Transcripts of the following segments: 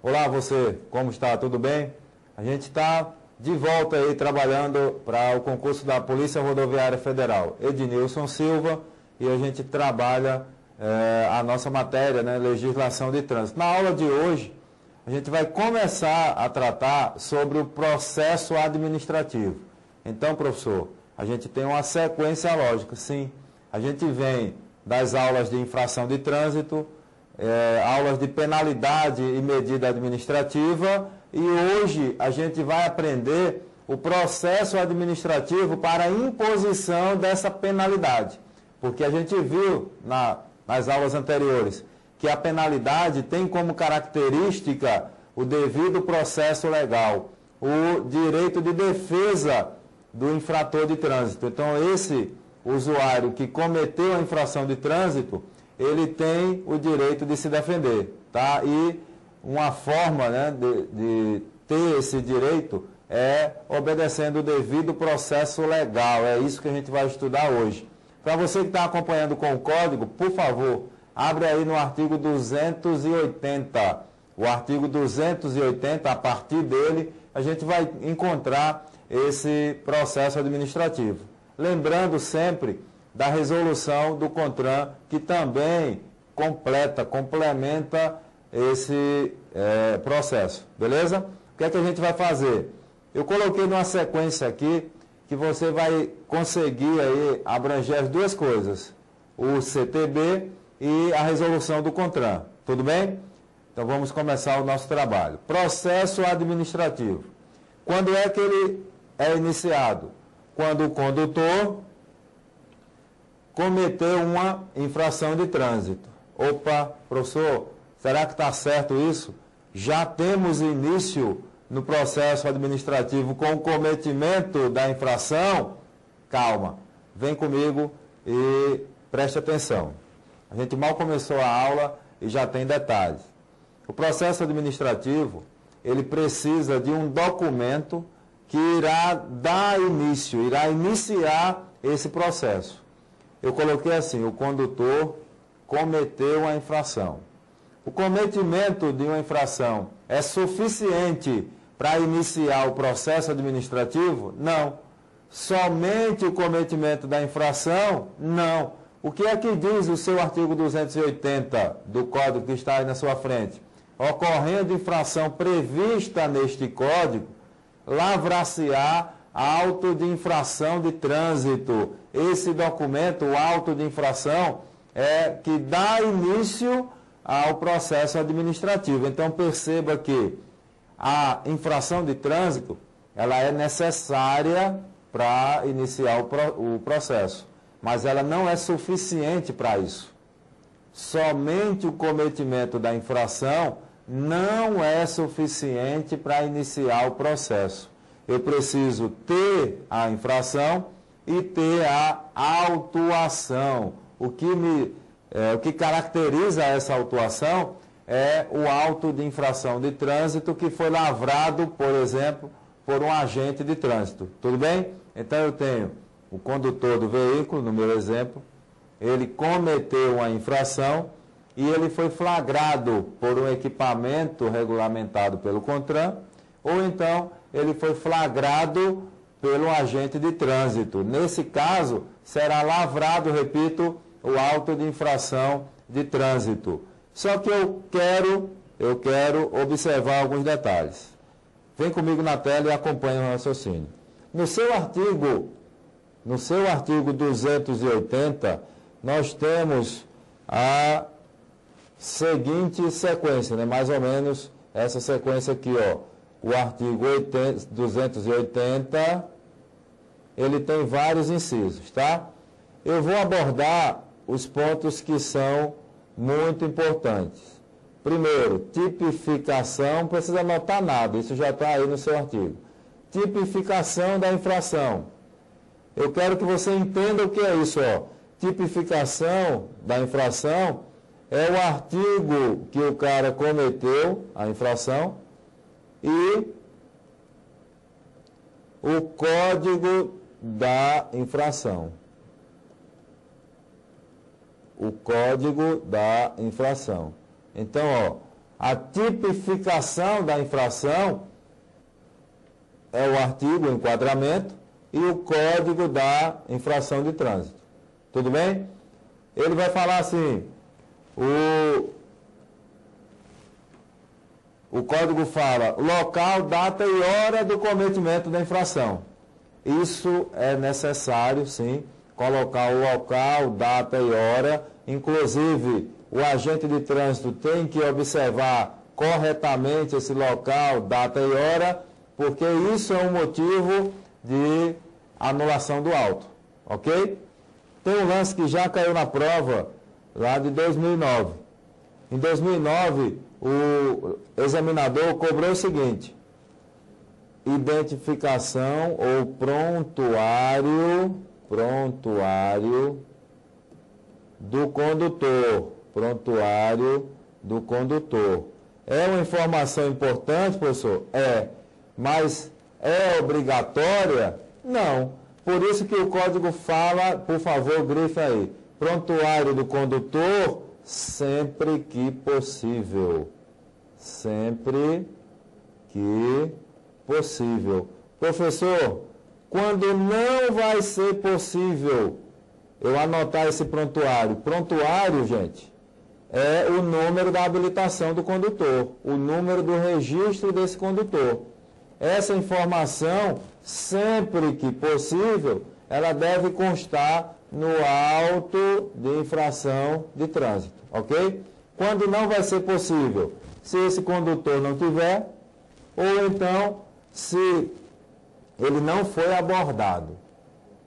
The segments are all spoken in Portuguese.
Olá você, como está? Tudo bem? A gente está de volta aí trabalhando para o concurso da Polícia Rodoviária Federal, Ednilson Silva, e a gente trabalha a nossa matéria, né, legislação de trânsito. Na aula de hoje, a gente vai começar a tratar sobre o processo administrativo. Então, professor, a gente tem uma sequência lógica, sim. A gente vem das aulas de infração de trânsito, aulas de penalidade e medida administrativa, e hoje a gente vai aprender o processo administrativo para a imposição dessa penalidade. Porque a gente viu nas aulas anteriores que a penalidade tem como característica o devido processo legal, o direito de defesa do infrator de trânsito. Então, esse usuário que cometeu a infração de trânsito, ele tem o direito de se defender, tá? E uma forma, né, de ter esse direito é obedecendo o devido processo legal. É isso que a gente vai estudar hoje. Para você que está acompanhando com o código, por favor, abre aí no artigo 280. O artigo 280, a partir dele, a gente vai encontrar esse processo administrativo. Lembrando sempre da resolução do CONTRAN, que também complementa esse processo, beleza? O que é que a gente vai fazer? Eu coloquei numa sequência aqui que você vai conseguir aí abranger as duas coisas, o CTB e a resolução do CONTRAN, tudo bem? Então vamos começar o nosso trabalho. Processo administrativo. Quando é que ele é iniciado? Quando o condutor cometeu uma infração de trânsito. Opa, professor, será que está certo isso? Já temos início no processo administrativo com o cometimento da infração? Calma, vem comigo e preste atenção. A gente mal começou a aula e já tem detalhes. O processo administrativo, ele precisa de um documento que irá dar início, irá iniciar esse processo. Eu coloquei assim, o condutor cometeu a infração. O cometimento de uma infração é suficiente para iniciar o processo administrativo? Não. Somente o cometimento da infração? Não. O que é que diz o seu artigo 280 do Código que está aí na sua frente? Ocorrendo infração prevista neste Código, lavrar-se-á auto de infração de trânsito. Esse documento, o auto de infração, é que dá início ao processo administrativo. Então, perceba que a infração de trânsito, ela é necessária para iniciar o processo, mas ela não é suficiente para isso. Somente o cometimento da infração não é suficiente para iniciar o processo. Eu preciso ter a infração e ter a autuação. O que caracteriza essa autuação é o auto de infração de trânsito que foi lavrado, por exemplo, por um agente de trânsito. Tudo bem? Então eu tenho o condutor do veículo, no meu exemplo, ele cometeu uma infração e ele foi flagrado por um equipamento regulamentado pelo CONTRAN, ou então ele foi flagrado pelo agente de trânsito. Nesse caso, será lavrado, repito, o auto de infração de trânsito. Só que eu quero observar alguns detalhes. Vem comigo na tela e acompanhe o raciocínio. No seu artigo 280, nós temos a seguinte sequência, né? Mais ou menos essa sequência aqui, ó. O artigo 280, ele tem vários incisos, tá? Eu vou abordar os pontos que são muito importantes. Primeiro, tipificação, não precisa anotar nada, isso já está aí no seu artigo. Tipificação da infração. Eu quero que você entenda o que é isso, ó. Tipificação da infração é o artigo que o cara cometeu, a infração, e o código da infração. O código da infração. Então, ó, A tipificação da infração é o artigo, o enquadramento, e o código da infração de trânsito. Tudo bem? Ele vai falar assim, o código fala local, data e hora do cometimento da infração. Isso é necessário, sim, colocar o local, data e hora. Inclusive, o agente de trânsito tem que observar corretamente esse local, data e hora, porque isso é um motivo de anulação do auto, ok? Tem um lance que já caiu na prova, lá de 2009. Em 2009, o examinador cobrou o seguinte: identificação ou prontuário do condutor. Prontuário do condutor. É uma informação importante, professor? É. Mas é obrigatória? Não. Por isso que o código fala, por favor, grifa aí, prontuário do condutor, sempre que possível. Sempre que possível. Professor, quando não vai ser possível eu anotar esse prontuário? Prontuário, gente, é o número da habilitação do condutor, o número do registro desse condutor. Essa informação, sempre que possível, ela deve constar no auto de infração de trânsito, ok? Quando não vai ser possível, se esse condutor não tiver, ou então, se ele não foi abordado.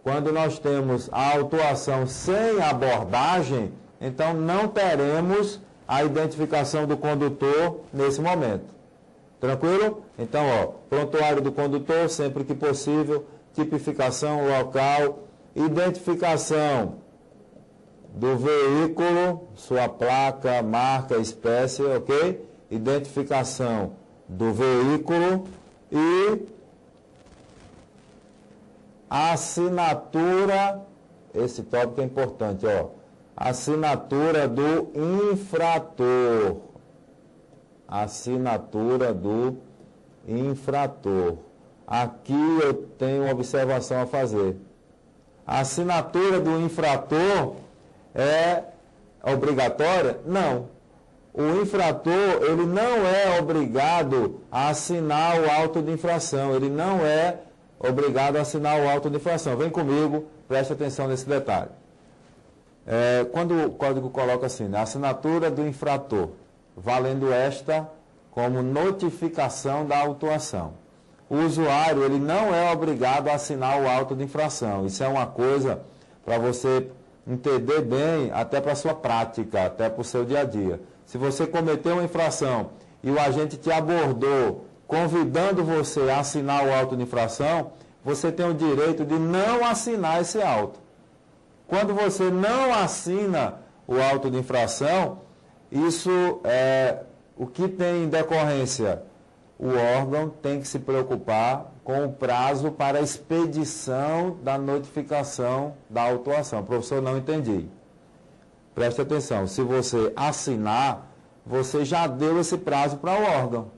Quando nós temos a autuação sem abordagem, então não teremos a identificação do condutor nesse momento. Tranquilo? Então, prontuário do condutor, sempre que possível, tipificação local, identificação do veículo, sua placa, marca, espécie, ok? Identificação do veículo e a assinatura, esse tópico é importante, assinatura do infrator. Assinatura do infrator. Aqui eu tenho uma observação a fazer. A assinatura do infrator é obrigatória? Não. O infrator, ele não é obrigado a assinar o auto de infração. Ele não é obrigado a assinar o auto de infração. Vem comigo, preste atenção nesse detalhe. Quando o código coloca assim, né, assinatura do infrator, valendo esta como notificação da autuação. O usuário, ele não é obrigado a assinar o auto de infração. Isso é uma coisa para você entender bem, até para a sua prática, até para o seu dia a dia. Se você cometeu uma infração e o agente te abordou convidando você a assinar o auto de infração, você tem o direito de não assinar esse auto. Quando você não assina o auto de infração, isso é o que tem em decorrência. O órgão tem que se preocupar com o prazo para a expedição da notificação da autuação. Professor, não entendi. Preste atenção, se você assinar, você já deu esse prazo para o órgão.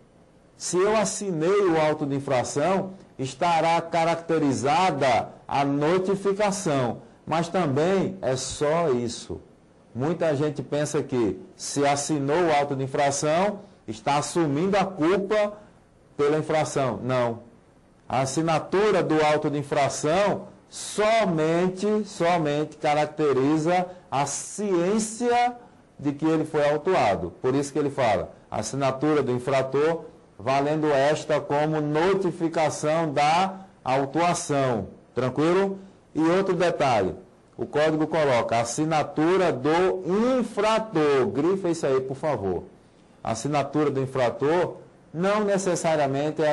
Se eu assinei o auto de infração, estará caracterizada a notificação, mas também é só isso. Muita gente pensa que se assinou o auto de infração, está assumindo a culpa pela infração. Não. A assinatura do auto de infração somente caracteriza a ciência de que ele foi autuado. Por isso que ele fala, assinatura do infrator, valendo esta como notificação da autuação. Tranquilo? E outro detalhe, o código coloca assinatura do infrator. Grifa isso aí, por favor. A assinatura do infrator não necessariamente é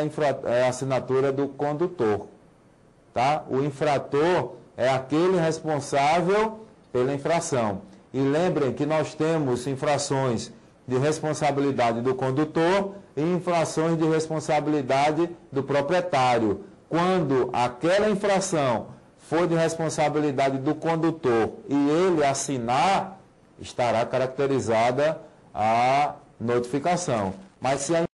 a assinatura do condutor. Tá? O infrator é aquele responsável pela infração. E lembrem que nós temos infrações de responsabilidade do condutor e infrações de responsabilidade do proprietário. Quando aquela infração for de responsabilidade do condutor e ele assinar, estará caracterizada a notificação. Mas se a